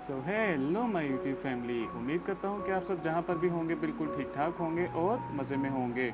Hello my YouTube family. उम्मीद करता हूँ कि आप सब जहाँ पर भी होंगे बिल्कुल ठीक ठाक होंगे और मज़े में होंगे।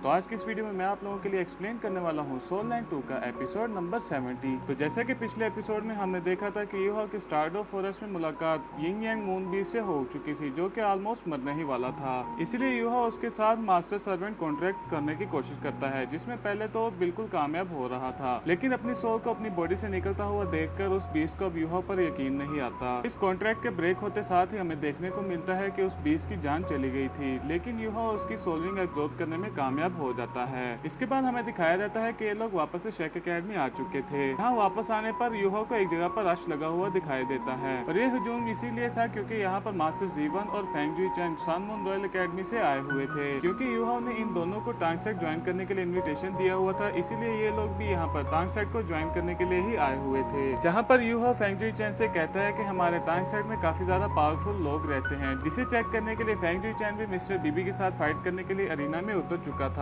तो आज की इस वीडियो में मैं आप लोगों के लिए एक्सप्लेन करने वाला हूँ सोल लाइन 2 का एपिसोड नंबर 70। तो जैसा कि पिछले एपिसोड में हमने देखा था कि यूहा के स्टारडो फॉरेस्ट में मुलाकात यिंग यांग मून बीस्ट से हो चुकी थी, जो कि ऑलमोस्ट मरने ही वाला था। इसलिए यूहा उसके साथ मास्टर सर्वेंट कॉन्ट्रैक्ट करने की कोशिश करता है, जिसमें पहले तो बिल्कुल कामयाब हो रहा था, लेकिन अपनी सोल को अपनी बॉडी से निकलता हुआ देखकर उस बीस्ट को अब यूहा पर यकीन नहीं आता। इस कॉन्ट्रैक्ट के ब्रेक होते साथ ही हमें देखने को मिलता है कि उस बीस्ट की जान चली गई थी, लेकिन यूहा उसकी सोलरिंग एब्जॉर्ब करने में कामयाब हो जाता है। इसके बाद हमें दिखाया जाता है कि ये लोग वापस से शेक एकेडमी आ चुके थे। यहाँ वापस आने पर यूहो को एक जगह पर रश लगा हुआ दिखाई देता है, और ये हजूम इसीलिए था क्योंकि यहाँ पर मास्टर जीवन और फेंग जुई चैन सानमून रॉयल एकेडमी से आए हुए थे। क्योंकि यूहो ने इन दोनों को टांग सेट ज्वाइन करने के लिए इन्विटेशन दिया हुआ था, इसीलिए ये लोग भी यहाँ पर टांग सेट को ज्वाइन करने के लिए ही आए हुए थे। जहाँ पर यूहो फेंग जुई चैन से कहता है कि हमारे टांग सेट में काफी ज्यादा पावरफुल लोग रहते हैं, जिसे चेक करने के लिए फेंग जुई चैन भी मिस्टर बीबी के साथ फाइट करने के लिए अरीना में उतर चुका था।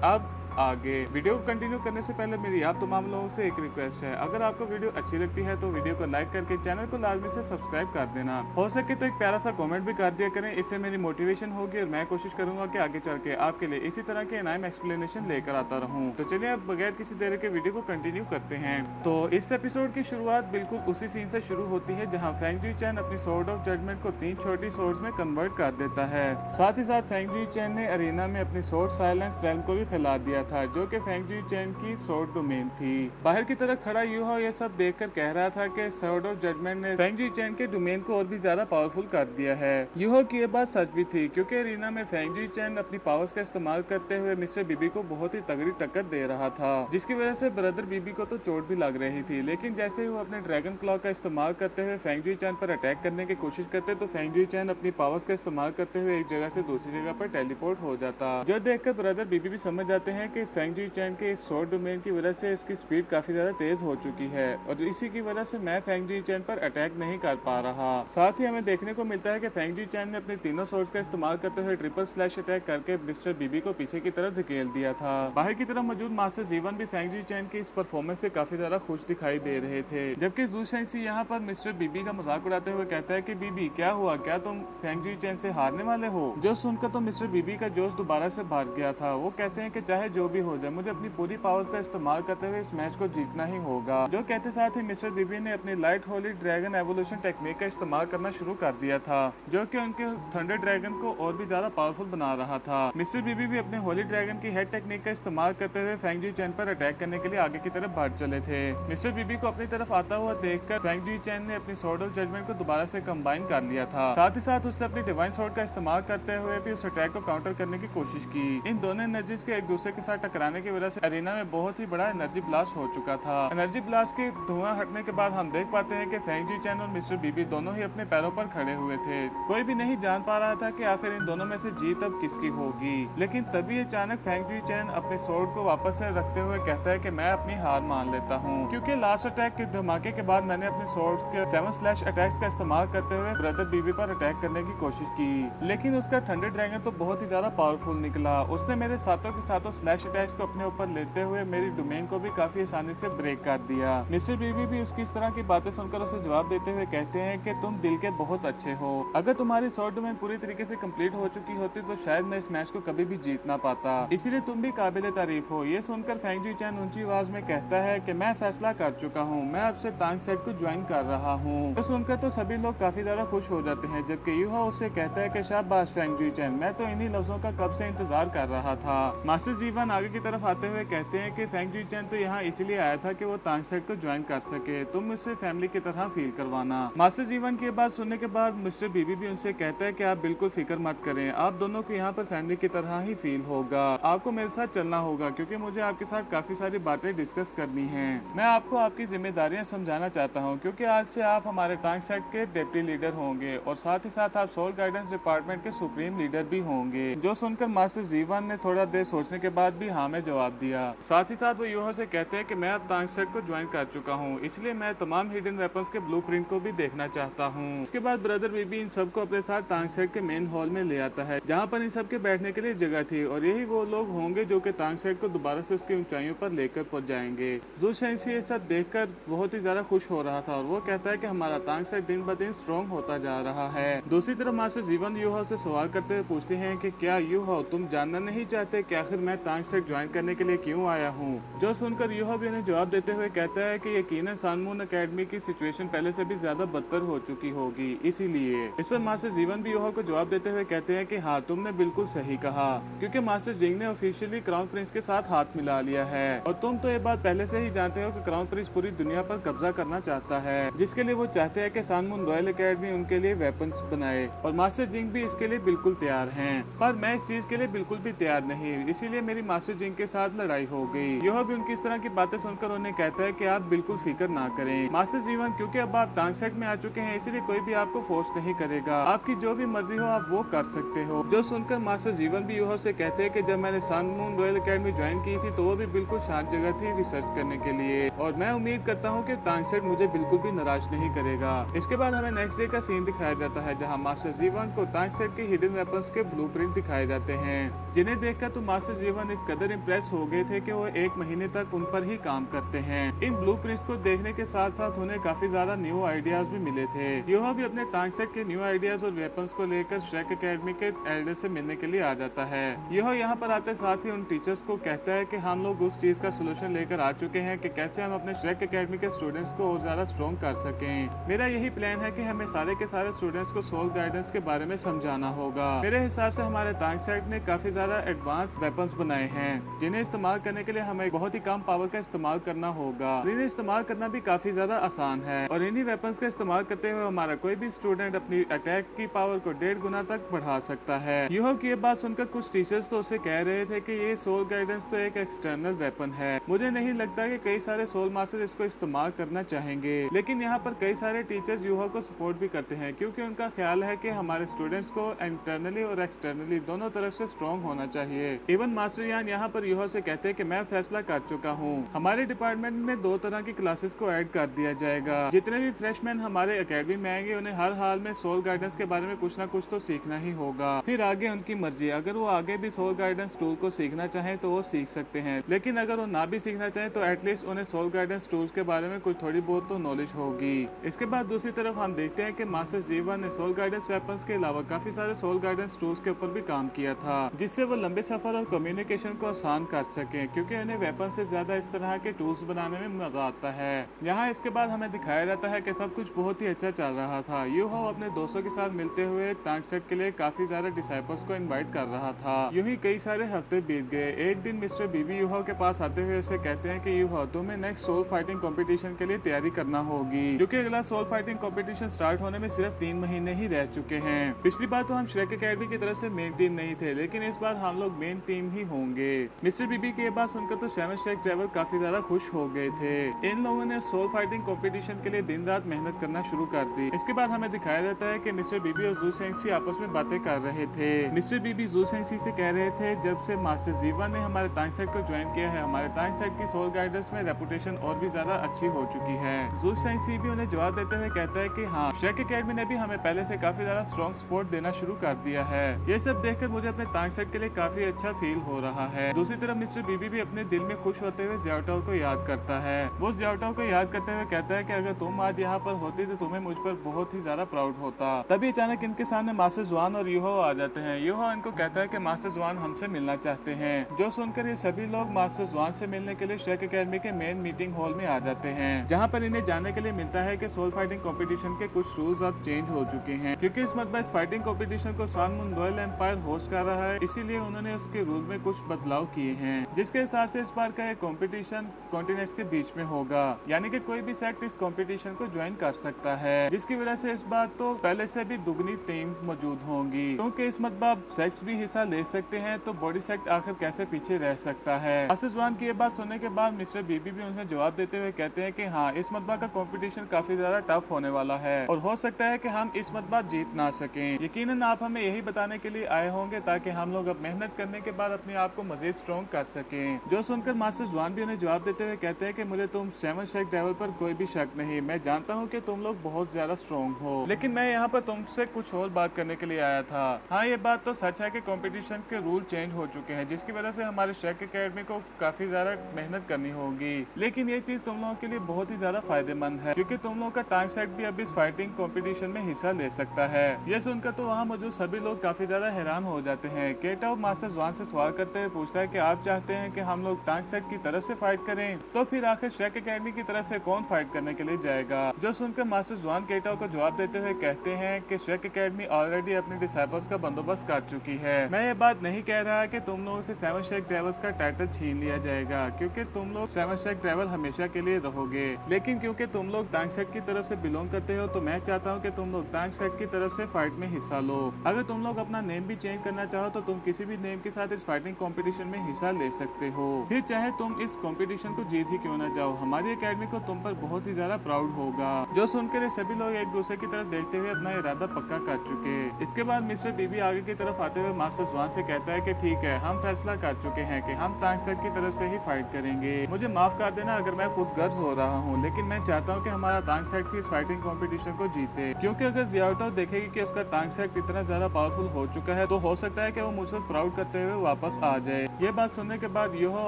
अब आगे वीडियो को कंटिन्यू करने से पहले मेरी आप तमाम लोगों से एक रिक्वेस्ट है, अगर आपको वीडियो अच्छी लगती है तो वीडियो को लाइक करके चैनल को लाजमी से सब्सक्राइब कर देना। हो सके तो एक प्यारा सा कमेंट भी कर दिया करें, इससे मेरी मोटिवेशन होगी और मैं कोशिश करूंगा कि आगे चल के आपके लिए इसी तरह के नाइम एक्सप्लेनेशन लेकर आता रहूं। तो चलिए अब बगैर किसी देर के वीडियो को कंटिन्यू करते हैं। तो इस एपिसोड की शुरुआत बिल्कुल उसी सीन से शुरू होती है जहाँ फेंग जुई चैन अपनी सोर्ड ऑफ जजमेंट को 3 छोटी सोर्ड्स में कन्वर्ट कर देता है। साथ ही साथ फेंग जुई चैन ने अरीना में अपनी सोर्ड साइलेंस रैम को भी फैला दिया था, जो कि फेंग जुई चैन की सोर्ड डोमेन थी। बाहर की तरफ खड़ा यूहा यह सब देखकर कह रहा था कि सोर्ड ऑफ जजमेंट ने फेंग जुई चैन के डोमेन को और भी ज्यादा पावरफुल कर दिया है। यूहा की यह बात सच भी थी, क्योंकि अरीना में फेंग जुई चैन अपनी पावर्स का इस्तेमाल करते हुए मिस्टर बीबी को बहुत ही तगड़ी टक्कर दे रहा था, जिसकी वजह से ब्रदर बीबी को तो चोट भी लग रही थी। लेकिन जैसे ही वो अपने ड्रैगन क्लॉ का इस्तेमाल करते हुए फेंग जुई चैन पर अटैक करने की कोशिश करते, तो फेंग जुई चैन अपनी पावर्स का इस्तेमाल करते हुए एक जगह से दूसरी जगह पर टेलीपोर्ट हो जाता, जो देखकर ब्रदर बीबी भी समझ जाते हैं कि इस फेंग जुई चैन के इस शॉर्ट डोमेन की वजह से इसकी स्पीड काफी ज्यादा तेज हो चुकी है, और इसी की वजह से मैं फेंग जुई चैन पर अटैक नहीं कर पा रहा। साथ ही हमें देखने को मिलता है कि फेंग जुई चैन ने अपने तीनों सोर्स का इस्तेमाल करते हुए ट्रिपल स्लैश अटैक करके मिस्टर बीबी को पीछे की तरफ धकेल दिया था। बाहर की तरफ मौजूद मास्टर जीवन भी फेंग जुई चैन के इस परफॉर्मेंस से काफी ज्यादा खुश दिखाई दे रहे थे, जबकि जू शेंगसी यहाँ पर मिस्टर बीबी का मजाक उड़ाते हुए कहता है कि बीबी क्या हुआ, क्या तुम फेंग जुई चैन से हारने वाले हो? जो सुनकर तो मिस्टर बीबी का जोश दोबारा से भर गया था। वो कहते हैं कि चाहे जो भी हो जाए, मुझे अपनी पूरी पावर्स का इस्तेमाल करते हुए इस मैच को जीतना ही होगा। जो कहते साथ ही मिस्टर बीबी ने अपनी light Holi dragon evolution technique का इस्तेमाल करना शुरू कर दिया था, जो कि उनके थंडर ड्रैगन को और भी ज्यादा पावरफुल बना रहा था। मिस्टर बीबी भी अपने होली ड्रैगन की हेड टेक्निक का इस्तेमाल करते हुए फेंग जुई चैन पर अटैक करने के लिए आगे की तरफ बढ़ चले थे। मिस्टर बीबी को अपनी तरफ आता हुआ देखकर फेंग जुई चैन ने अपनी स्वॉर्ड ऑफ जजमेंट को दोबारा से कंबाइन कर लिया था। साथ ही साथ उसने अपनी डिवाइन स्वॉर्ड का इस्तेमाल करते हुए भी उस अटैक को काउंटर करने की कोशिश की। इन दोनों एनर्जीज के एक दूसरे के साथ टकराने की वजह से अरीना में बहुत ही बड़ा एनर्जी ब्लास्ट हो चुका था। एनर्जी ब्लास्ट के धुआं हटने के बाद हम देख पाते हैं कि फेंग जुई चैन और मिस्टर बीबी दोनों ही अपने पैरों पर खड़े हुए थे। कोई भी नहीं जान पा रहा था कि आखिर इन दोनों में से जीत अब किसकी होगी, लेकिन तभी अचानक फेंग जुई चैन अपने स्वॉर्ड को वापस से रखते हुए कहता है कि मैं अपनी हार मान लेता हूँ, क्योंकि लास्ट अटैक के धमाके के बाद मैंने अपने स्वॉर्ड के 7 स्लैश अटैक्स का इस्तेमाल करते हुए ब्रदर बीबी पर अटैक करने की कोशिश की, लेकिन उसका थंडर ड्रैगन तो बहुत ही ज्यादा पावरफुल निकला। उसने मेरे सातों के सातों स्लैश अटैक्स को अपने ऊपर लेते हुए मेरी डोमेन को भी काफी आसानी से ब्रेक कर दिया। मिस्टर बीबी भी उसकी इस तरह की बातें सुनकर उसे जवाब देते हुए कहते हैं कि तुम दिल के बहुत अच्छे हो, अगर तुम्हारी शॉर्ट डोमेन पूरी तरीके से कंप्लीट हो चुकी होती तो शायद मैं इस मैच को कभी भी जीत ना पाता, इसीलिए तुम भी काबिल तारीफ हो। ये सुनकर फेंग जुई चैन ऊंची आवाज में कहता है कि मैं फैसला कर चुका हूँ, मैं अब से टांग सेट को ज्वाइन कर रहा हूँ। तो सुनकर तो सभी लोग काफी ज्यादा खुश हो जाते हैं, जबकि यूहा उससे कहता है कि शाबाश फेंग जुई चैन, मैं तो इन्हीं लफ्जों का कब से इंतजार कर रहा था। मास्टर जीवन आगे की तरफ आते हुए कहते हैं कि फेंग जुई चैन तो यहाँ इसीलिए आया था कि वो टांग सेट को ज्वाइन कर सके, तुम उसे फैमिली की तरह फील करवाना। मास्टर जीवन की बात सुनने के बाद मिस्टर बीबी भी उनसे कहता है कि आप बिल्कुल फिक्र मत करें, आप दोनों को यहाँ पर फैमिली की तरह ही फील होगा। आपको मेरे साथ चलना होगा, क्योंकि मुझे आपके साथ काफी सारी बातें डिस्कस करनी है। मैं आपको आपकी जिम्मेदारियां समझाना चाहता हूँ, क्योंकि आज से आप हमारे टांग सेट के डिप्टी लीडर होंगे, और साथ ही साथ आप सोल गाइडेंस डिपार्टमेंट के सुप्रीम लीडर भी होंगे। जो सुनकर मास्टर जीवन ने थोड़ा देर सोचने के बाद भी हाँ में जवाब दिया। साथ ही साथ वो यूहो से कहते हैं कि मैं अब तांग सेट को ज्वाइन कर चुका हूँ, इसलिए मैं तमाम हिडन वेपन्स के ब्लूप्रिंट को भी देखना चाहता हूँ। इसके बाद ब्रदर बीबी इन सबको अपने साथ तांग सेट के मेन हॉल में ले आता है, जहाँ पर इन सबके बैठने के लिए जगह थी, और यही वो लोग होंगे जो कि तांग सेट को दोबारा से उसकी ऊंचाइयों पर लेकर पहुंच जाएंगे। जू शेंगसी ये सब देखकर बहुत ही ज्यादा खुश हो रहा था और वो कहता है कि हमारा तांग सेट दिन ब दिन स्ट्रॉन्ग होता जा रहा है। दूसरी तरफ मास्टर जीवन यूहो से सवाल करते हुए पूछते हैं कि क्या यूहो तुम जानना नहीं चाहते कि आखिर मैं तांग सेट ज्वाइन करने के लिए क्यों आया हूँ। जो सुनकर यूहो भी उन्हें जवाब देते हुए कहता है कि यकीनन सानमून एकेडमी की सिचुएशन पहले से भी ज्यादा बदतर हो चुकी होगी, इसीलिए। इस पर मास्टर जीवन भी यूहो को जवाब देते हुए कहते हैं कि हाँ तुमने बिल्कुल सही कहा, क्योंकि मास्टर जिंग ने ऑफिशियली क्राउन प्रिंस के साथ हाथ मिला लिया है, और तुम तो ये बात पहले से ही जानते हो कि क्राउन प्रिंस पूरी दुनिया पर कब्जा करना चाहता है, जिसके लिए वो चाहते हैं कि सानमून रॉयल एकेडमी उनके लिए वेपन्स बनाए, और मास्टर जिंग भी इसके लिए बिल्कुल तैयार हैं। पर मैं इस चीज के लिए बिल्कुल भी तैयार नहीं, इसीलिए मेरी मास्टर जिंग के साथ लड़ाई हो गई। यह भी उनकी इस तरह की बातें सुनकर उन्हें कहता है कि आप बिल्कुल फिक्र ना करें मास्टर जीवन, क्योंकि अब आप तांग सेट में आ चुके हैं, इसीलिए कोई भी आपको फोर्स नहीं करेगा, आपकी जो भी मर्जी हो आप वो कर सकते हो। जो सुनकर मास्टर जीवन भी यूहो से कहते हैं कि जब मैंने सानमून रॉयल एकेडमी ज्वाइन की थी तो वो भी बिल्कुल शांत जगह थी रिसर्च करने के लिए, और मैं उम्मीद करता हूँ कि तांग सेट मुझे बिल्कुल भी निराश नहीं करेगा। इसके बाद हमें नेक्स्ट डे का सीन दिखाया जाता है, जहाँ मास्टर जीवन को तांग सेट के हिडन वेपन्स के ब्लूप्रिंट दिखाए जाते हैं, जिन्हें देखकर तो मास्टर जीवन इस कदर इम्प्रेस हो गए थे कि वो एक महीने तक उन पर ही काम करते हैं। इन ब्लूप्रिंट्स को देखने के साथ साथ उन्हें काफी ज्यादा न्यू आइडियाज भी मिले थे। यह भी अपने तांग सेट के न्यू आइडियाज और वेपन्स को लेकर श्रेक एकेडमी के एल्डर से मिलने के लिए आ जाता है। यह यहाँ पर आते साथ ही उन टीचर्स को कहता है कि हम लोग उस चीज का सोल्यूशन लेकर आ चुके हैं कि कैसे हम अपने श्रेक एकेडमी के स्टूडेंट्स को और ज्यादा स्ट्रॉन्ग कर सकें। मेरा यही प्लान है कि हमें सारे के सारे स्टूडेंट्स को सोल गाइडेंस के बारे में समझाना होगा। मेरे हिसाब से हमारे तांग सेट ने काफी ज्यादा एडवांस वेपन्स बनाए हैं, जिन्हें इस्तेमाल करने के लिए हमें बहुत ही कम पावर का इस्तेमाल करना होगा। इन्हें इस्तेमाल करना भी काफी ज्यादा आसान है, और इन्हीं वेपन्स का इस्तेमाल करते हुए हमारा कोई भी स्टूडेंट अपनी अटैक की पावर को 1.5 गुना तक बढ़ा सकता है। यह की बात सुनकर कुछ टीचर्स तो उसे कह रहे थे कि ये सोल गाइडेंस तो एक एक्सटर्नल वेपन है, मुझे नहीं लगता कि कई सारे सोल मास्टर इसको इस्तेमाल करना चाहेंगे। लेकिन यहाँ पर कई सारे टीचर्स यूहो को सपोर्ट भी करते हैं, क्योंकि उनका ख्याल है कि हमारे स्टूडेंट्स को इंटरनली और एक्सटर्नली दोनों तरफ से स्ट्रॉन्ग होना चाहिए। इवन मास्टर यान यहाँ पर यूहो से कहते हैं कि मैं फैसला कर चुका हूँ, हमारे डिपार्टमेंट में 2 तरह की क्लासेस को ऐड कर दिया जाएगा। जितने भी फ्रेशमैन हमारे एकेडमी में आएंगे उन्हें हर हाल में सोल गाइडेंस के बारे में कुछ ना कुछ तो सीखना ही होगा, फिर आगे उनकी मर्जी, अगर वो आगे भी सोल गाइडेंस टूल को सीखना चाहें तो वो सीख सकते हैं, लेकिन अगर वो ना भी सीखना चाहें तो एटलीस्ट उन्हें सोल गाइडेंस टूल्स के बारे में कुछ थोड़ी बहुत तो नॉलेज होगी। इसके बाद दूसरी तरफ हम देखते हैं कि मास्टर जीवन ने सोल गाइडेंस वेपन्स के अलावा काफी सारे सोल गाइडेंस टूल्स के ऊपर भी काम किया था, जिससे वो लंबे सफर और कम्युनिकेशन को आसान कर सके, क्योंकि उन्हें वेपन से ज्यादा इस तरह के टूल्स बनाने में मजा आता है। यहाँ इसके बाद हमें दिखाया जाता है कि सब कुछ बहुत ही अच्छा चल रहा था। यूहो अपने दोस्तों के साथ मिलते हुए तांग सेट के लिए काफी ज्यादा डिसाइपल्स को इनवाइट कर रहा था। यूं ही कई सारे हफ्ते बीत गए। एक दिन मिस्टर बीबी यूहो के पास आते हुए उसे कहते हैं कि यूहो तुम्हें नेक्स्ट सोल फाइटिंग कंपटीशन के लिए तैयारी करना होगी, क्योंकि अगला सोल फाइटिंग कंपटीशन स्टार्ट होने में सिर्फ 3 महीने ही रह चुके हैं। पिछली बार तो हम श्रेक एकेडमी की तरफ से मेन टीम नहीं थे, लेकिन इस बार हम लोग मेन टीम ही होंगे। मिस्टर बीबी की ये बात सुनकर तो सेवन श्रेक ट्रेवल काफी ज्यादा खुश हो गए थे। इन लोगों ने सोल फाइटिंग कंपटीशन के लिए दिन रात मेहनत करना शुरू कर दी। इसके बाद हमें दिखाया जाता है कि मिस्टर बीबी और जू शेंगसी आपस में बातें कर रहे थे। मिस्टर बीबी जू शेंगसी से कह रहे थे जब से मास्टर जीवन ने हमारे तांग सेट को ज्वाइन किया है, हमारे तांग सेट की सोल गाइडेंस में रेपुटेशन और भी ज्यादा अच्छी हो चुकी है। जू शेंगसी भी उन्हें जवाब देते हुए कहता है कि हाँ, श्रेक एकेडमी ने भी हमें पहले से काफी ज्यादा स्ट्रॉन्ग सपोर्ट देना शुरू कर दिया है। ये सब देखकर मुझे अपने तांग सेट के लिए काफी अच्छा फील हो रहा है। दूसरी तरफ मिस्टर बीबी भी अपने दिल में खुश होते हुए ज़्याओटाओ को याद करता है। वो ज़्याओटाओ को याद करते हुए कहता है कि अगर तुम आज यहाँ पर होती तो तुम्हें मुझ पर बहुत ही ज्यादा प्राउड होता। तभी अचानक इनके सामने मास्टर जुआन और यूहो आ जाते हैं। यूहो इनको कहता है कि मास्टर जुआन हमसे मिलना चाहते हैं। जो सुनकर ये सभी लोग मास्टर जुआन से मिलने के लिए श्रेक एकेडमी के मेन मीटिंग हॉल में आ जाते हैं, जहाँ पर इन्हें जानने के लिए मिलता है कि सोल फाइटिंग कंपटीशन के कुछ रूल्स अब चेंज हो चुके हैं, क्योंकि इस मरतबा इस फाइटिंग कंपटीशन को सानमून रॉयल एम्पायर होस्ट कर रहा है, इसीलिए उन्होंने उसके रूल में कुछ बदलाव किए हैं, जिसके हिसाब से इस बार का कंपटीशन कॉन्टिनेंट्स के बीच में होगा, यानी कि कोई भी सेक्ट इस कंपटीशन को ज्वाइन कर सकता है, जिसकी वजह से इस बार तो पहले से भी दुगनी टीम मौजूद होंगी, क्योंकि इस मरतबा सेक्ट्स भी हिस्सा ले सकते हैं, तो बॉडी सेक्ट आखिर कैसे पीछे रह सकता है। मास्टर जुआन की ये बात सुनने के बाद मिस्टर बीबी भी उन्हें जवाब देते हुए कहते हैं कि हाँ, इस मरतबा का कंपटीशन काफी ज्यादा टफ होने वाला है और हो सकता है कि हम इस मरतबा जीत ना सकें। यकीनन आप हमें यही बताने के लिए आए होंगे ताकि हम लोग अब मेहनत करने के बाद अपने आप को मजीद स्ट्रॉन्ग कर सके। जो सुनकर मास्टर जुआन भी उन्हें जवाब देते हुए कहते हैं कि मुझे तुम 7 शेक डेविल पर कोई भी शक नहीं, मैं जानता हूँ कि तुम लोग बहुत ज्यादा स्ट्रॉन्ग हो, लेकिन मैं यहाँ पर तुमसे कुछ और बात करने के लिए आया था। हाँ, ये बात तो सच है कि कंपटीशन के रूल चेंज हो चुके हैं, जिसकी वजह से हमारे शेक एकेडमी को काफी ज्यादा मेहनत करनी होगी, लेकिन ये चीज तुम लोगों के लिए बहुत ही ज्यादा फायदेमंद है, क्योंकि तुम लोगों का टांग सेट भी अब इस फाइटिंग कंपटीशन में हिस्सा ले सकता है। ये सुनकर तो वहाँ मौजूद सभी लोग काफी ज्यादा हैरान हो जाते हैं। केटाओ मास्टर जुआन से सवाल करते हुए पूछता है कि आप चाहते हैं कि हम लोग टांग सेट की तरफ से फाइट करें, तो फिर आखिर शेक एकेडमी की तरफ से कौन फाइट करने के लिए जाएगा। जो सुनकर मास्टर जुआन केटाओ को जवाब देते हुए कहते हैं कि शेक एकेडमी ऑलरेडी अपने डिसाइपल्स का बंदोबस्त कर चुकी है। मैं ये बात नहीं कह रहा कि तुम लोगों से 7 शेक ड्राइवर्स का टाइटल छीन लिया जाएगा, क्योंकि तुम लोग 7 शेक ड्राइवर हमेशा के लिए रहोगे, लेकिन क्योंकि तुम लोग टांग सेट की तरफ से बिलोंग करते हो, तो मैं चाहता हूँ कि तुम लोग टांग सेट की तरफ से फाइट में हिस्सा लो। अगर तुम लोग अपना नेम भी चेंज करना चाहो तो तुम किसी भी नेम के साथ इस फाइटिंग कंपटीशन में हिस्सा ले सकते हो, फिर चाहे तुम इस कंपटीशन को जीत ही क्यों ना जाओ। हमारी एकेडमी को तुम पर बहुत ही ज्यादा प्राउड होगा। जो सुनकर ये सभी लोग एक दूसरे की तरफ देखते हुए अपना इरादा पक्का कर चुके। इसके बाद मिस्टर बीबी आगे की तरफ आते हुए मास्टर जुआन से कहता है कि ठीक है, हम फैसला कर चुके हैं कि हम टांग सेट की तरफ से ही फाइट करेंगे। मुझे माफ कर देना अगर मैं खुद गर्ज हो रहा हूँ, लेकिन मैं चाहता हूँ कि हमारा टांग सेट भी इस फाइटिंग कंपटीशन को जीते, क्योंकि अगर जियाओटो देखेगी कि उसका टांग सेट इतना ज्यादा पावरफुल हो चुका है, तो हो सकता है कि वो मुझसे प्राउड करते हुए वापस आ जाए। ये बात सुनने के बाद योहो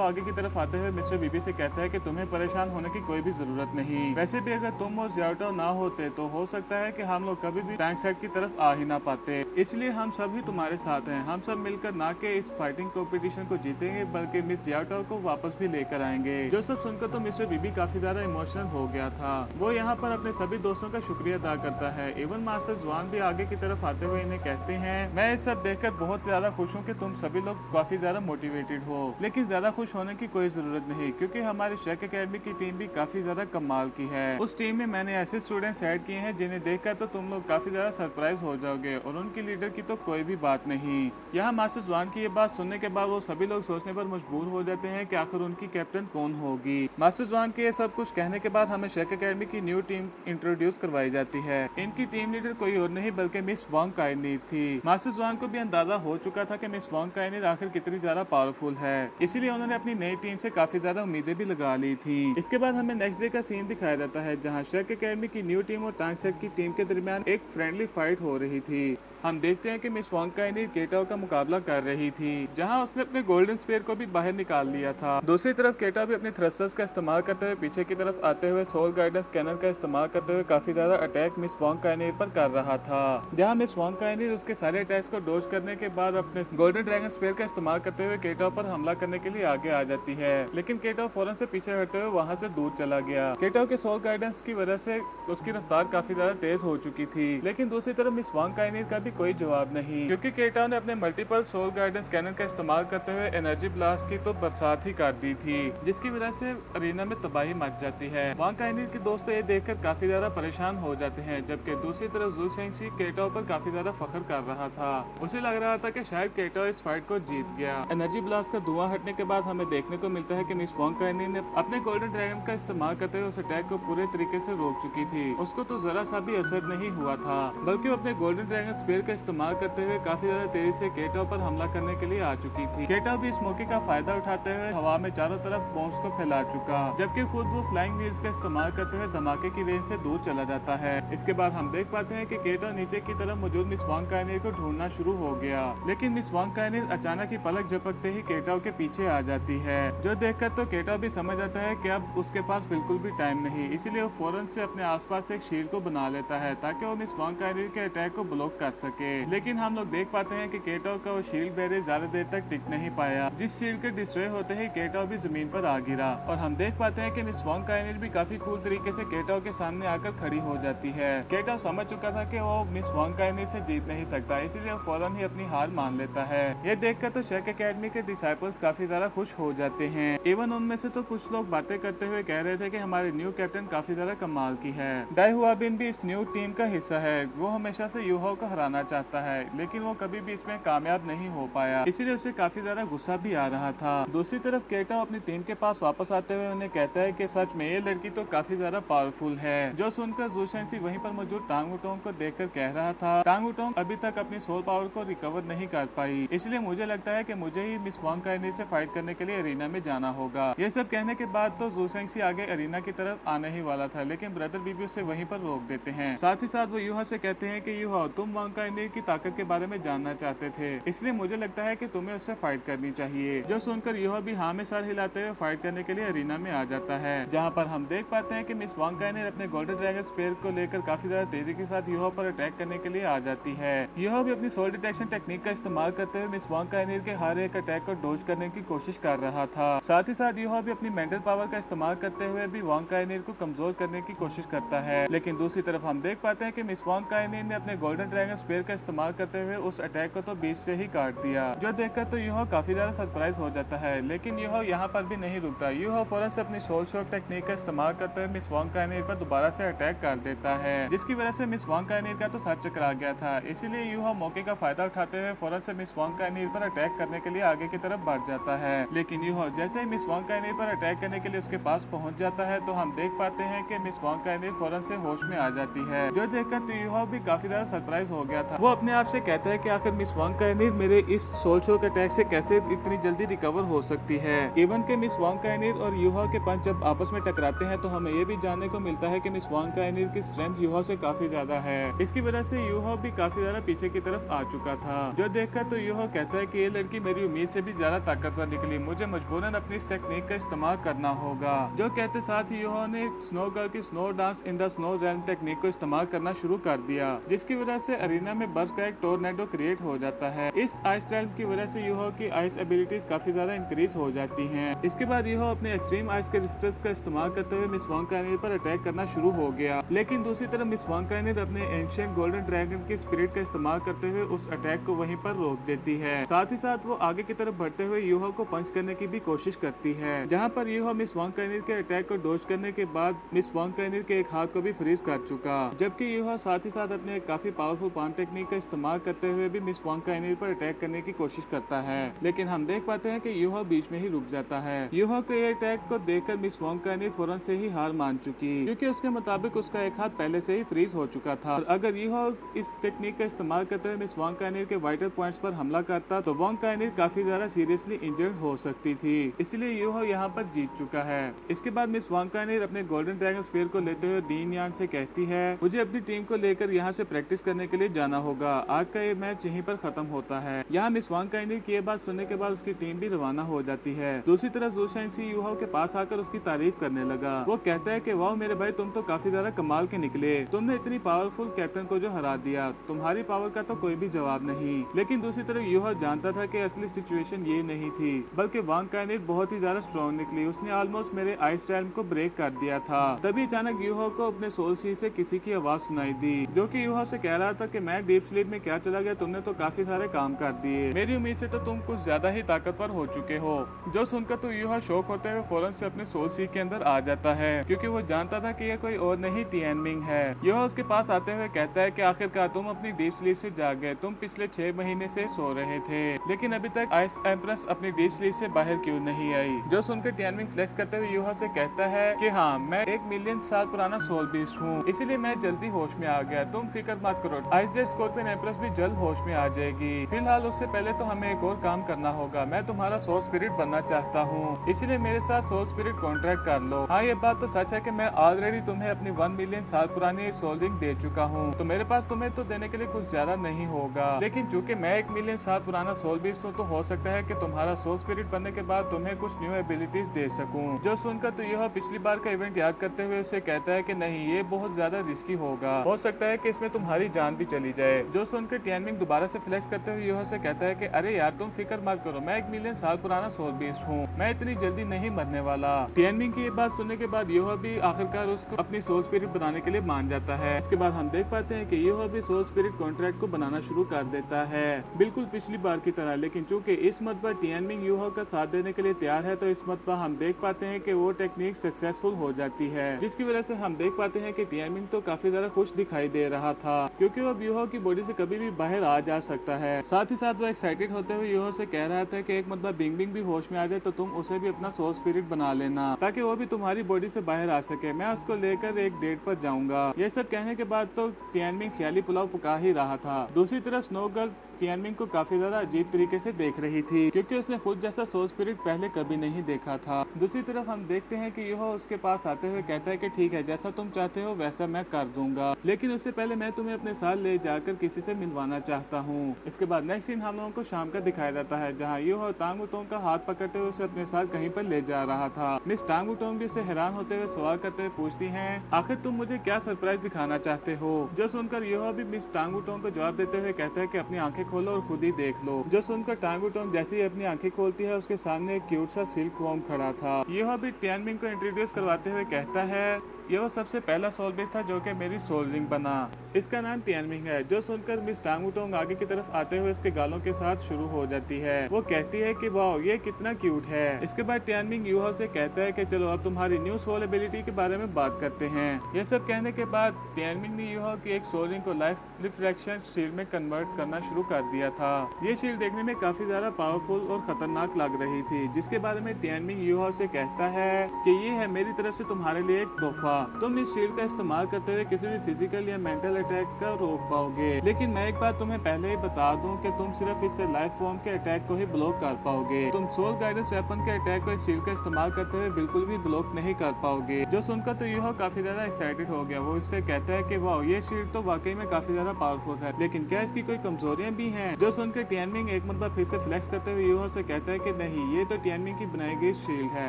आगे की तरफ आते हुए मिस्टर बीबी से कहता है कि तुम्हें परेशान होने की कोई भी जरूरत नहीं। वैसे भी अगर तुम और जियाओटो ना होते तो हो सकता है कि हम लोग कभी भी टांग सेट की तरफ आ ही ना पाते, इसलिए हम सब ही तुम्हारे साथ हैं। हम सब मिलकर ना के इस फाइटिंग कंपटीशन को जीतेंगे, बल्कि मिस जियाओटो को वापस भी लेकर आएंगे। जो सब सुनकर तो मिस्टर बीबी काफी ज्यादा इमोशनल हो गया था। वो यहाँ पर अपने सभी दोस्तों का शुक्रिया अदा करता है। इवन मास्टर जुआन भी आगे की तरफ आते हुए इन्हें कहते हैं, मैं ये सब देखकर बहुत ज्यादा खुश हूँ कि तुम सभी लोग काफी ज्यादा मोटिवेटेड हो, लेकिन ज्यादा खुश होने की कोई जरूरत नहीं, क्योंकि हमारी शेक एकेडमी की टीम भी काफी ज्यादा कमाल की है। उस टीम में मैंने ऐसे स्टूडेंट्स ऐड किए हैं जिन्हें देखकर तो तुम लोग काफी ज्यादा सरप्राइज हो जाओगे, और उनकी लीडर की तो कोई भी बात नहीं। यहाँ मास्टर जुआन की ये बात सुनने के बाद वो सभी लोग सोचने पर मजबूर हो जाते हैं कि आखिर उनकी कैप्टन कौन होगी। मास्टर जुआन के ये सब कुछ कहने के बाद हमें शेक एकेडमी की न्यू टीम इंट्रोड्यूस करवाई जाती है। इनकी टीम लीडर कोई और नहीं बल्कि मिस वांग काइनीर थी। मास्टर जुआन को भी अंदाजा हो चुका था कि मिस वांग काइनीर आखिर कितनी ज्यादा पावरफुल है, इसीलिए उन्होंने अपनी नई टीम से काफी ज्यादा उम्मीदें भी लगा ली थी। इसके बाद हमें नेक्स्ट डे का सीन दिखाया जाता है, जहाँ शेक एकेडमी की न्यू टीम और टांग सेट की टीम के दरमियान एक फ्रेंडली फाइट हो रही थी। हम देखते हैं कि मिस वांग काइनीर केटाओ का मुकाबला कर रही थी, जहां उसने अपने गोल्डन स्पेयर को भी बाहर निकाल लिया था। दूसरी तरफ केटाओ भी अपने थ्रस्टर्स का इस्तेमाल करते हुए पीछे की तरफ आते हुए सोल गाइडेंस कैनन का इस्तेमाल करते हुए काफी ज्यादा अटैक मिस वांग काइनीर पर कर रहा था, जहां मिस वांग काइनीर उसके सारे अटैक्स को डॉज करने के बाद अपने गोल्डन ड्रैगन स्पेयर का इस्तेमाल करते हुए केटाओ पर हमला करने के लिए आगे आ जाती है, लेकिन केटाओ फौरन से पीछे हटते हुए वहां से दूर चला गया। केटाओ के सोल गाइडेंस की वजह से उसकी रफ्तार काफी ज्यादा तेज हो चुकी थी, लेकिन दूसरी तरफ मिस वांग काइनीर का भी कोई जवाब नहीं, क्योंकि केटाओ ने अपने मल्टीपल सोल गाइडेंस कैनन का इस्तेमाल करते हुए एनर्जी ब्लास्ट की तो बरसात ही कर दी थी, जिसकी वजह से अरीना में तबाही मच जाती है। वांग काइनीर के दोस्त ये देखकर काफी ज्यादा परेशान हो जाते हैं, जबकि दूसरी तरफ जू शेंगशी केटाओ पर काफी ज्यादा फख्र कर रहा था। उसे लग रहा था कि शायद केटाओ इस फाइट को जीत गया। एनर्जी ब्लास्ट का धुआं हटने के बाद हमें देखने को मिलता है कि मिस वांग काइनीर ने अपने गोल्डन ड्रैगन का इस्तेमाल करते हुए उस अटैक को पूरे तरीके से रोक चुकी थी। उसको तो जरा सा भी असर नहीं हुआ था, बल्कि वो अपने गोल्डन ड्रैगन स्पेयर का इस्तेमाल करते हुए काफी ज्यादा तेजी से केटाओ पर हमला करने के लिए आ चुकी थी। केटाओ भी इस मौके का फायदा उठाते हुए हवा में चारों तरफ बॉम्ब्स को फैला चुका, जबकि खुद वो फ्लाइंग व्हील्स का इस्तेमाल करते हुए धमाके की रेंज से दूर चला जाता है। इसके बाद हम देख पाते हैं कि केटाओ नीचे की तरफ मौजूद मिस वांग काइनीर को ढूंढना शुरू हो गया, लेकिन मिस वांग काइनीर अचानक ही पलक झपकते ही केटाओ के पीछे आ जाती है, जो देखकर तो केटाओ भी समझ आता है कि अब उसके पास बिल्कुल भी टाइम नहीं, इसीलिए वो फौरन से अपने आसपास एक शील्ड को बना लेता है ताकि वो मिस वांग काइनीर के अटैक को ब्लॉक कर सके। लेकिन हम लोग देख पाते हैं कि केटाओ का वो शील्ड बैरियर ज्यादा देर तक टिक नहीं पाया, जिस शील्ड के डिस्ट्रॉय होते ही केटाओ भी जमीन पर आ गिरा, और हम देख पाते हैं कि मिस वांग काइनीर भी काफी कूल तरीके से केटाओ के सामने आकर खड़ी हो जाती है। केटाओ समझ चुका था कि वो मिस वांग काइनीर से जीत नहीं सकता, इसीलिए वो फौरन ही अपनी हार मान लेता है। ये देखकर तो शेक एकेडमी के डिसाइपल्स काफी ज्यादा खुश हो जाते हैं। इवन उनमें से तो कुछ लोग बातें करते हुए कह रहे थे कि हमारी न्यू कैप्टन काफी ज्यादा कमाल की है। डाई हुआबिन भी इस न्यू टीम का हिस्सा है। वो हमेशा से यूहो को हराना चाहता है, लेकिन वो कभी भी इसमें कामयाब नहीं हो पाया, इसीलिए उसे काफी ज्यादा गुस्सा भी आ रहा था। दूसरी तरफ केटाओ अपनी टीम के पास वापस आते हुए उन्हें कहता है कि सच में ये लड़की तो काफी ज्यादा पावरफुल है, जो सुनकर जू शेंगशी वहीं पर मौजूद टांग उटोंग को देखकर कह रहा था, टांग उटोंग अभी तक अपनी सोल पावर को रिकवर नहीं कर पाई, इसलिए मुझे लगता है कि मुझे मुझे ही मिस वांग काइनेर से फाइट करने के लिए अरीना में जाना होगा। ये सब कहने के बाद तो जू शेंगसी आगे अरीना की तरफ आने ही वाला था, लेकिन ब्रदर बीबी उसे वहीं पर रोक देते हैं। साथ ही साथ वो यूहा से कहते हैं कि यूहा, तुम वांग काइनेर की ताकत के बारे में जानना चाहते थे, इसलिए मुझे लगता है कि तुम्हें उससे फाइट करनी चाहिए। जो सुनकर यूहा भी हाँ में सर हिलाते हुए फाइट करने के लिए अरीना में आ जाता है, जहाँ पर हम देख पाते हैं कि मिस वांग काइनेर अपने गोल्डन ड्रैगन स्पेयर को लेकर काफी ज्यादा तेजी के साथ यूहा पर अटैक करने के लिए आ जाती है। यूहा भी अपनी सोल डिटेक्शन टेक्निक का इस्तेमाल करते हुए मिस वांग काइनेर के हर एक अटैक को डोज करने की कोशिश कर रहा था। साथ ही साथ यूहा भी अपनी मेंटल पावर का इस्तेमाल करते हुए भी वांग काइनेर को कमजोर करने की कोशिश करता है, लेकिन दूसरी तरफ हम देख पाते हैं कि मिस वांग काइनेर ने अपने गोल्डन ड्रैगन स्पेयर का इस्तेमाल करते हुए उस अटैक को तो बीच से ही काट दिया, जो देखकर तो यूहा काफी ज्यादा सरप्राइज हो जाता है। लेकिन यूहा यहाँ पर भी नहीं रुकता, यूहा फौरन से अपनी सोल शॉक टेक्निक का इस्तेमाल करते हुए मिस वांग काइनेर पर दोबारा से अटैक कर देता है, जिसकी वजह से मिस वांग काइनेर का तो सर चकरा गया था। इसीलिए यूहा मौके का फायदा उठाते हुए फौरन से मिस वांग काइनेर पर अटैक करने के लिए आगे की तरफ बढ़ जाता है। लेकिन यूहा जैसे ही मिस वांग काइनेर पर अटैक करने के लिए उसके पास पहुंच जाता है, तो हम देख पाते हैं कि मिस वांग काइनेर फौरन से होश में आ जाती है, जो देखकर तो यूहा भी काफी ज्यादा सरप्राइज हो गया था। वो अपने आप से कहता है कि आखिर मिस वांग काइनेर मेरे इस सोल शॉक अटैक से कैसे इतनी जल्दी रिकवर हो सकती है। इवन के मिस वांग काइनेर और यूहा के पंच जब आपस में टकराते हैं, तो हमें ये भी जानने को मिलता है कि मिस वांग काइनेर की स्ट्रेंथ यूहा से काफी ज्यादा है। इसकी वजह से यूहा भी काफी ज्यादा पीछे की तरफ आ चुका था, जो देखकर तो यूहा कहता है कि ये लड़की मेरी उम्मीद से भी ज्यादा ताकतवर निकली, मुझे मजबूरन अपनी इस टेक्निक का इस्तेमाल करना होगा। जो कहते साथ ही यूहा ने स्नो गर्ल की snow dance in the snow realm technique को इस्तेमाल करना शुरू कर दिया, जिसकी वजह से अरीना में बर्फ का एक टोर्नेडो क्रिएट हो जाता है। इस आइस रेल्म की वजह से यूहा की आइस एबिलिटीज काफी ज्यादा इंक्रीज हो जाती हैं। इसके बाद यूहा अपने एक्सट्रीम आइस क्रिस्टल्स का इस्तेमाल करते हुए मिस वांग काइनेर पर अटैक करना शुरू हो गया, लेकिन दूसरी तरफ मिस वांग काइनेर अपने एंशिएंट गोल्डन ड्रैगन की स्पिरिट का इस्तेमाल करते हुए उस अटैक को वहीं पर रोक देती है। साथ ही साथ वो आगे की तरफ बढ़ते हुए यूहा को पंच करने की भी कोशिश करती है, जहां पर यूहा मिस वांग काइनेर के अटैक को डॉज करने के बाद मिस वांग काइनेर के एक हाथ को भी फ्रीज कर चुका, जबकि यूहा साथ ही साथ अपने काफी पावरफुल पान टेक्निक का इस्तेमाल करते हुए भी मिस वांग काइनेर पर अटैक करने की कोशिश करता है, लेकिन हम देख पाते हैं कि यूहा बीच में ही रुक जाता है। यूहा के अटैक को देखकर मिस वांग काइनेर फौरन से ही हार मान चुकी, क्योंकि उसके मुताबिक उसका एक हाथ पहले से ही फ्रीज हो चुका था, और अगर यूहा इस टेक्निक का इस्तेमाल करते हुए मिस वांग काइनेर के वाइटल पॉइंट्स पर हमला करता, तो वांग काइनेर काफी ज्यादा सीरियसली इंजर्ड हो सकती थी, इसलिए यूहा यहाँ पर जीत चुका है। इसके बाद मिस वांग काइनेर अपने गोल्डन ड्रैगन स्पीयर को लेते हुए डीन यान से कहती है, मुझे अपनी टीम को लेकर यहाँ से प्रैक्टिस करने के लिए जाना होगा, आज का ये मैच यहीं पर खत्म होता है। यहाँ मिस वांग काइनेर की ये बात सुनने के बाद उसकी टीम भी रवाना हो जाती है। दूसरी तरफ जू शेंगसी यूहा के पास आकर उसकी तारीफ करने लगा। वो कहता है कि वाह मेरे भाई, तुम तो काफी ज्यादा कमाल के निकले, तुमने इतनी पावरफुल कैप्टन को जो हरा दिया, तुम्हारी पावर का तो कोई भी जवाब नहीं। लेकिन दूसरी तरफ यूहा जानता था कि असली सिचुएशन ये नहीं थी, बल्कि वांग काइनेर बहुत ही ज्यादा स्ट्रॉन्ग निकली, उसने ऑलमोस्ट मेरे आइस रेल्म को ब्रेक कर दिया था। तभी अचानक यूहा को अपने सोल सी से किसी की आवाज सुनाई दी, जो कि यूहा से कह रहा था कि मैं डीप स्लीप में क्या चला गया, तुमने तो काफी सारे काम कर दिए, मेरी उम्मीद से तो तुम कुछ ज्यादा ही ताकतवर हो चुके हो। जो सुनकर तो यूहा शौक होते हुए फौरन से अपने सोल सी के अंदर आ जाता है, क्योंकि वो जानता था कि यह कोई और नहीं टियानमिंग है। यूहा उसके पास आते हुए कहता है कि आखिरकार तुम अपनी डीप स्लीप से जाग गए, तुम पिछले 6 महीने से सो रहे थे, लेकिन अभी तक आइस एम्प्रेस अपनी डीप स्लीप से बाहर क्यों नहीं आई। जो सुनकर टियानमिंग फ्लेक्स करते हुए यूहा से कहता है कि हाँ, मैं 1 मिलियन साल पुराना सोल बीस्ट हूँ, इसीलिए मैं जल्दी होश में आ गया, तुम फिक्र मत करो, आइस जेट स्कॉर्पियन एम्प्रेस भी जल्द होश में आ जाएगी। फिलहाल उससे पहले तो हमें एक और काम करना होगा, मैं तुम्हारा सोल स्पिरिट बनना चाहता हूँ, इसलिए मेरे साथ सोल स्पिरिट कॉन्ट्रैक्ट कर लो। हाँ, ये बात तो सच है कि मैं ऑलरेडी तुम्हें अपनी 1 मिलियन साल पुरानी सोल रिंग दे चुका हूँ, तो मेरे पास तुम्हें तो देने के लिए कुछ ज्यादा नहीं होगा, लेकिन चूंकि मैं 1 मिलियन साल पुराना सोल बीस्ट हूँ, तो हो सकता है कि तुम्हारा सोल स्पिरिट बनने के बाद तुम्हें कुछ न्यू एबिलिटीज दे सकूं। जो सुनकर तो यह पिछली बार का इवेंट याद करते हुए उसे कहता है कि नहीं, ये बहुत ज्यादा रिस्की होगा, हो सकता है कि इसमें तुम्हारी जान भी चली जाए। जो सुनकर टियानमिंग दोबारा से फ्लैश करते हुए यह से कहता है कि अरे यार, तुम फिक्र मत करो, मैं 1 मिलियन साल पुराना सोल बीस्ट हूँ, मैं इतनी जल्दी नहीं मरने वाला। टियानमिंग की ये बात सुनने के बाद यह भी आखिरकार उसको अपनी सोल स्पिरिट बनाने के लिए मान जाता है। इसके बाद हम देख पाते हैं कि यह भी सोल स्पिरिट कॉन्ट्रैक्ट को बनाना शुरू कर देता है, बिल्कुल पिछली बार की तरह। लेकिन चूंकि इस मरतबा टियानमिंग यूहा का साथ देने के लिए तैयार है, तो इस मरतबा हम देख पाते हैं कि वो टेक्निक सक्सेसफुल हो जाती है, जिसकी वजह से हम देख पाते हैं कि टियानमिंग तो काफी ज्यादा खुश दिखाई दे रहा था, क्योंकि वो यूहा की बॉडी से कभी भी बाहर आ जा सकता है। साथ ही साथ वो एक्साइटेड होते हुए यूहा से कह रहा था कि एक मरतबा बिंग बिंग भी होश में आ जाए, तो तुम उसे भी अपना सोल स्पिरिट बना लेना, ताकि वो भी तुम्हारी बॉडी से बाहर आ सके, मैं उसको लेकर एक डेट पर जाऊंगा। ये सब कहने के बाद तो टियानमिंग ख्याली पुलाव पका ही रहा था। दूसरी तरफ स्नो गर्ल टियानमिंग को काफी ज्यादा अजीब तरीके से देख देख रही थी, क्योंकि उसने खुद जैसा सोल स्पिरिट पहले कभी नहीं देखा था। दूसरी तरफ हम देखते हैं कि यूहो उसके पास आते हुए कहता है कि ठीक है, जैसा तुम चाहते हो वैसा मैं कर दूंगा, लेकिन उससे पहले मैं तुम्हें अपने साथ ले जाकर किसी से मिलवाना चाहता हूँ। इसके बाद नेक्स्ट सीन हम लोगों को शाम का दिखाया जाता है, जहाँ यूहो टांग उटोंग का हाथ पकड़ते हुए उसे अपने साथ कहीं पर ले जा रहा था। मिस टांग उटोंग भी उसे हैरान होते हुए सवाल करते हुए पूछती है, आखिर तुम मुझे क्या सरप्राइज दिखाना चाहते हो? जो सुनकर यूहो भी मिस टांग उटोंग को जवाब देते हुए कहता है कि अपनी आंखें खोलो और खुद ही देख लो। जो सुनकर टांग उटोंग जैसे ही अपनी आंखें खोलती है, उसके सामने एक क्यूट सा सिल्क वॉर्म खड़ा था। यूहो भी टियानमिंग को इंट्रोड्यूस करवाते हुए कहता है, यह वो सबसे पहला सोल बेस था जो कि मेरी सोल रिंग बना। इसका नाम टियानमिंग है। जो सुनकर मिस टांग उटोंग आगे की तरफ आते हुए उसके गालों के साथ शुरू हो जाती है। वो कहती है कि वाओ, ये कितना क्यूट है। इसके बाद टियानमिंग यूहो से कहता है कि चलो अब तुम्हारी न्यू सोल एबिलिटी के बारे में बात करते हैं। ये सब कहने के बाद टियानमिंग ने यूहो की एक सोल रिंग को लाइफ रिफ्लेक्शन शील्ड में कन्वर्ट करना शुरू कर दिया था। ये शील्ड देखने में काफी ज्यादा पावरफुल और खतरनाक लग रही थी, जिसके बारे में टियानमिंग यूहो से कहता है कि ये है मेरी तरफ से तुम्हारे लिए एक तोहफा। तुम इस शील्ड का इस्तेमाल करते हुए किसी भी फिजिकल या मेंटल अटैक का रोक पाओगे, लेकिन मैं एक बात तुम्हें पहले ही बता दूं कि तुम सिर्फ इससे लाइफ फॉर्म के अटैक को ही ब्लॉक कर पाओगे। तुम सोल गाइडेंस वेपन के अटैक को इस शील्ड का इस्तेमाल करते हुए बिल्कुल भी ब्लॉक नहीं कर पाओगे। जो सुनकर तो यूहो काफी ज्यादा एक्साइटेड हो गया। वो उससे कहता है कि वाह, ये शील्ड तो वाकई में काफी ज्यादा पावरफुल है, लेकिन क्या इसकी कोई कमजोरियां भी हैं? जो सुनकर टियानमिंग एक मरतबा फिर से फ्लेक्स करते हुए यूहो से कहता है कि नहीं, ये तो टियानमिंग की बनाई गई शील्ड है,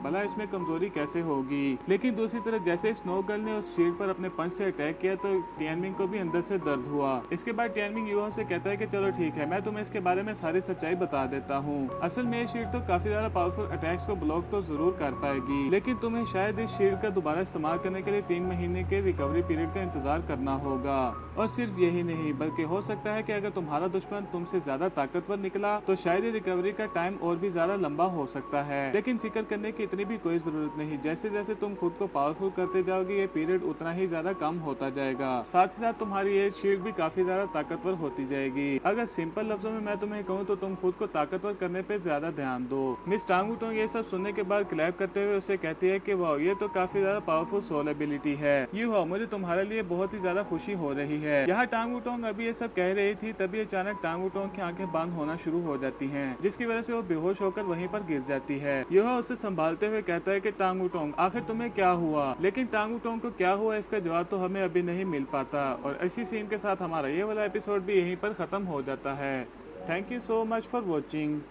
भला इसमें कमजोरी कैसे होगी? लेकिन दूसरी तरफ जैसे स्नो गर्ल ने उस शील्ड पर अपने पंच से अटैक किया तो टियानमिंग को भी अंदर से दर्द हुआ। इसके बाद टियानमिंग यूहो से कहता है कि चलो ठीक है, मैं तुम्हें इसके बारे में सारी सच्चाई बता देता हूँ। असल में ये शील्ड तो काफी ज्यादा पावरफुल अटैक्स को ब्लॉक तो जरूर कर पाएगी, लेकिन तुम्हें शायद इस शील्ड का दोबारा इस्तेमाल करने के लिए 3 महीने के रिकवरी पीरियड का इंतजार करना होगा। और सिर्फ यही नहीं, बल्कि हो सकता है कि अगर तुम्हारा दुश्मन तुमसे ज्यादा ताकतवर निकला तो शायद रिकवरी का टाइम और भी ज्यादा लंबा हो सकता है। लेकिन फिक्र करने की इतनी भी कोई जरूरत नहीं, जैसे जैसे तुम खुद को पावरफुल करते जाओगे ये पीरियड उतना ही ज्यादा कम होता जाएगा। साथ ही साथ तुम्हारी ये शील्ड भी काफी ज्यादा ताकतवर होती जाएगी। अगर सिंपल लफ्जों में मैं तुम्हें कहूँ तो तुम खुद को ताकतवर करने पे ज्यादा ध्यान दो। मिस टांग उटोंग ये सब सुनने के बाद क्लैप करते हुए उसे कहती है कि वाह, ये तो काफी ज्यादा पावरफुल सोल एबिलिटी है। यूहो, मुझे तुम्हारे लिए बहुत ही ज्यादा खुशी हो रही है। यहाँ टांग उटोंग अभी ये सब कह रही थी, तभी अचानक टांग उटोंग की आंखें बंद होना शुरू हो जाती हैं, जिसकी वजह से वो बेहोश होकर वहीं पर गिर जाती है। यूहो उसे संभालते हुए कहता है कि टांग उटोंग, आखिर तुम्हें क्या हुआ? लेकिन टांग उटोंग को क्या हुआ इसका जवाब तो हमें अभी नहीं मिल पाता। और इसी सीन के साथ हमारा ये वाला एपिसोड भी यहीं पर खत्म हो जाता है। Thank you so much for watching.